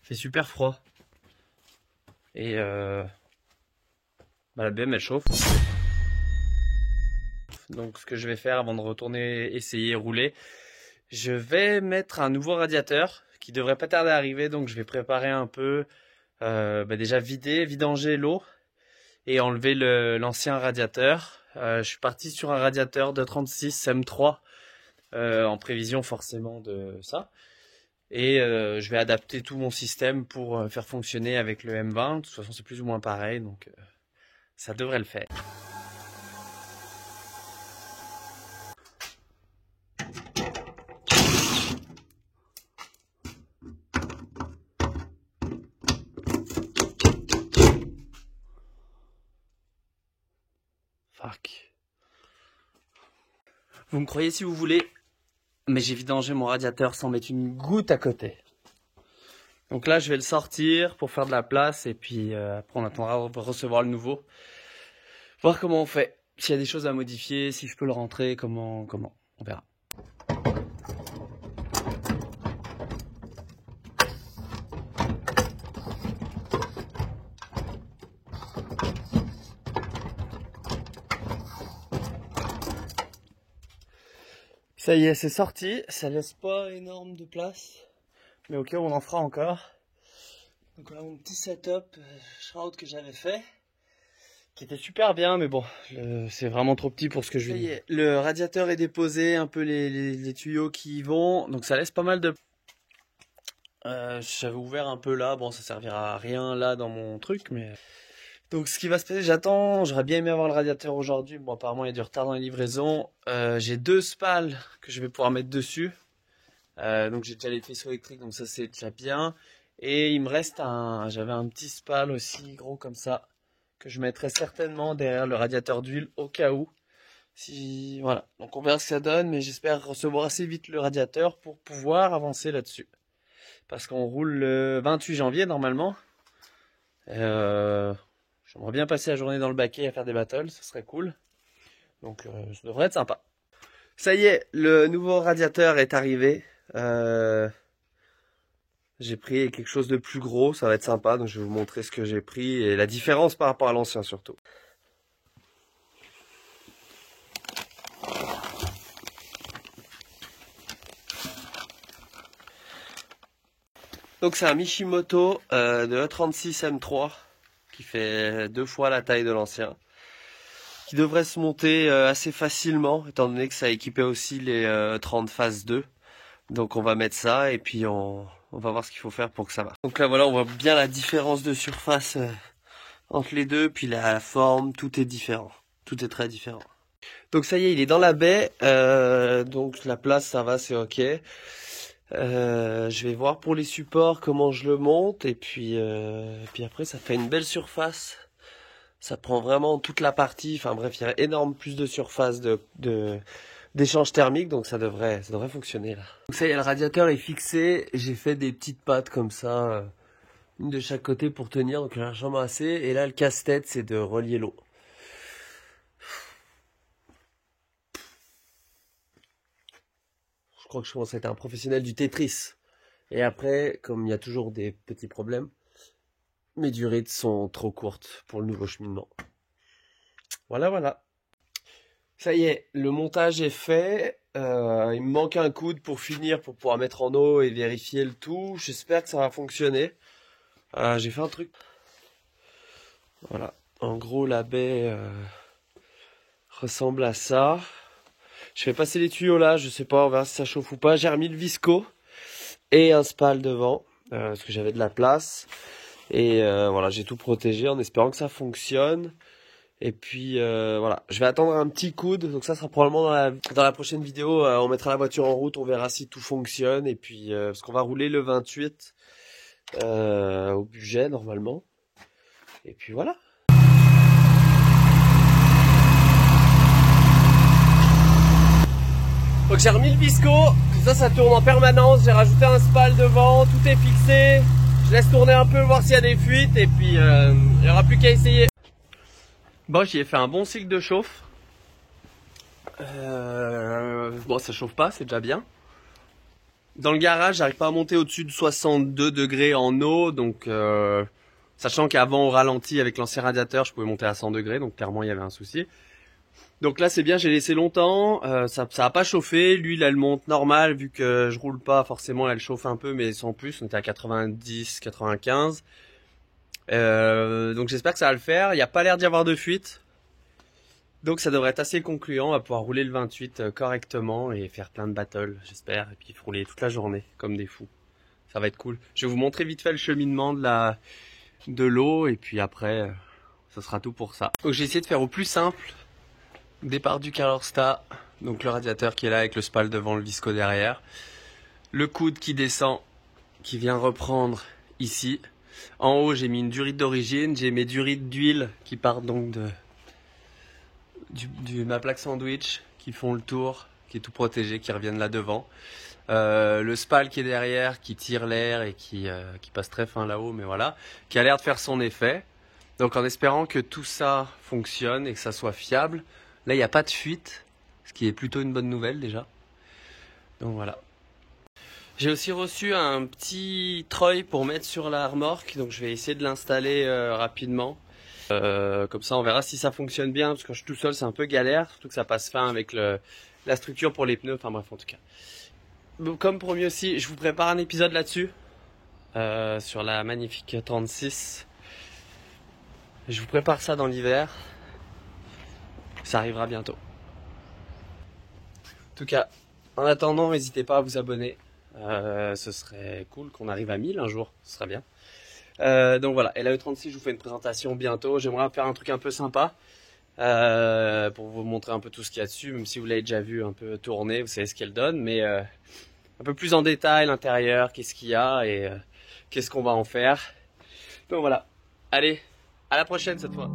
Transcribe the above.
fait super froid. Et la BM elle chauffe. Donc ce que je vais faire avant de retourner essayer rouler, je vais mettre un nouveau radiateur qui devrait pas tarder à arriver. Donc je vais préparer un peu, déjà vidanger l'eau et enlever l'ancien radiateur. Je suis parti sur un radiateur de 36 M3 en prévision forcément de ça. Et je vais adapter tout mon système pour faire fonctionner avec le M20. De toute façon c'est plus ou moins pareil, donc ça devrait le faire. Fuck. Vous me croyez si vous voulez, mais j'ai vidangé mon radiateur sans mettre une goutte à côté. Donc là, je vais le sortir pour faire de la place et puis après on attendra de recevoir le nouveau. Voir comment on fait. S'il y a des choses à modifier, si je peux le rentrer, comment, on verra. Ça y est, c'est sorti. Ça laisse pas énorme de place. Mais ok, on en fera encore. Donc voilà mon petit setup shroud que j'avais fait. Qui était super bien, mais bon, c'est vraiment trop petit pour ce que je veux. Ça y est, le radiateur est déposé, un peu les tuyaux qui y vont. Donc ça laisse pas mal de... j'avais ouvert un peu là, bon ça servira à rien là dans mon truc, mais... Donc ce qui va se passer, j'aurais bien aimé avoir le radiateur aujourd'hui. Bon apparemment il y a du retard dans la livraison. J'ai 2 spals que je vais pouvoir mettre dessus. Donc j'ai déjà les faisceaux électriques, donc ça c'est déjà bien. Et il me reste j'avais un petit spal aussi gros comme ça, que je mettrai certainement derrière le radiateur d'huile au cas où. Voilà, donc on verra ce que ça donne, mais j'espère recevoir assez vite le radiateur pour pouvoir avancer là-dessus. Parce qu'on roule le 28 janvier normalement. J'aimerais bien passer la journée dans le baquet à faire des battles, ça serait cool. Donc ça devrait être sympa. Ça y est, le nouveau radiateur est arrivé. J'ai pris quelque chose de plus gros, ça va être sympa. Donc je vais vous montrer ce que j'ai pris et la différence par rapport à l'ancien surtout. Donc c'est un Mishimoto de E36 M3 qui fait 2 fois la taille de l'ancien, qui devrait se monter assez facilement étant donné que ça équipait aussi les 30 phase 2. Donc on va mettre ça et puis on va voir ce qu'il faut faire pour que ça marche. Donc là voilà, on voit bien la différence de surface entre les deux, puis la forme, tout est différent, tout est très différent. Donc ça y est, il est dans la baie, donc la place ça va, c'est ok. Je vais voir pour les supports comment je le monte et puis après ça fait une belle surface. Ça prend vraiment toute la partie. Enfin bref, il y a énorme plus de surface d'échange thermique, donc ça devrait fonctionner là. Donc ça y est, le radiateur est fixé. J'ai fait des petites pattes comme ça, une de chaque côté pour tenir, donc largement assez. Et là le casse-tête c'est de relier l'eau. Je crois que je commence à être un professionnel du Tetris. Et après, comme il y a toujours des petits problèmes, mes durées sont trop courtes pour le nouveau cheminement. Voilà. Ça y est, le montage est fait. Il me manque un coude pour finir, pour pouvoir mettre en eau et vérifier le tout. J'espère que ça va fonctionner. J'ai fait un truc. Voilà. En gros, la baie ressemble à ça. Je vais passer les tuyaux là, je sais pas, on verra si ça chauffe ou pas. J'ai remis le visco et un spal devant, parce que j'avais de la place. Et voilà, j'ai tout protégé en espérant que ça fonctionne. Et puis voilà, je vais attendre un petit coude, donc ça sera probablement dans la prochaine vidéo. On mettra la voiture en route, on verra si tout fonctionne. Et puis, parce qu'on va rouler le 28 au budget normalement. Et puis voilà. Donc j'ai remis le visco, tout ça tourne en permanence, j'ai rajouté un spal devant, tout est fixé. Je laisse tourner un peu, voir s'il y a des fuites et puis il n'y aura plus qu'à essayer. Bon, j'y ai fait un bon cycle de chauffe. Bon, ça chauffe pas, c'est déjà bien. Dans le garage, j'arrive pas à monter au-dessus de 62 degrés en eau, donc sachant qu'avant au ralenti avec l'ancien radiateur, je pouvais monter à 100 degrés, donc clairement il y avait un souci. Donc là c'est bien, j'ai laissé longtemps, ça a pas chauffé, l'huile elle monte normal vu que je roule pas forcément, elle chauffe un peu mais sans plus, on était à 90, 95. Donc j'espère que ça va le faire, il n'y a pas l'air d'y avoir de fuite. Donc ça devrait être assez concluant, on va pouvoir rouler le 28 correctement et faire plein de battles, j'espère, et puis rouler toute la journée comme des fous. Ça va être cool. Je vais vous montrer vite fait le cheminement de l'eau et puis après, ça sera tout pour ça. Donc j'ai essayé de faire au plus simple. Départ du Calorsta, donc le radiateur qui est là avec le spal devant, le visco derrière. Le coude qui descend, qui vient reprendre ici. En haut j'ai mis une durite d'origine, j'ai mes durites d'huile qui partent donc de ma plaque sandwich qui font le tour, qui est tout protégé, qui reviennent là devant. Le spal qui est derrière, qui tire l'air et qui passe très fin là-haut, mais voilà, qui a l'air de faire son effet. Donc en espérant que tout ça fonctionne et que ça soit fiable. Là il n'y a pas de fuite, ce qui est plutôt une bonne nouvelle déjà. Donc voilà. J'ai aussi reçu un petit treuil pour mettre sur la remorque, donc je vais essayer de l'installer rapidement. Comme ça on verra si ça fonctionne bien, parce que quand je suis tout seul c'est un peu galère, surtout que ça passe fin avec la structure pour les pneus, enfin bref en tout cas. Comme promis aussi, je vous prépare un épisode là-dessus, sur la magnifique 36. Je vous prépare ça dans l'hiver, ça arrivera bientôt. En tout cas, en attendant, n'hésitez pas à vous abonner, ce serait cool qu'on arrive à 1000 un jour, ce serait bien. Donc voilà, et la E36 je vous fais une présentation bientôt, j'aimerais faire un truc un peu sympa pour vous montrer un peu tout ce qu'il y a dessus, même si vous l'avez déjà vu un peu tourner, vous savez ce qu'elle donne, mais un peu plus en détail l'intérieur, qu'est-ce qu'il y a et qu'est-ce qu'on va en faire. Donc voilà, allez, à la prochaine cette fois.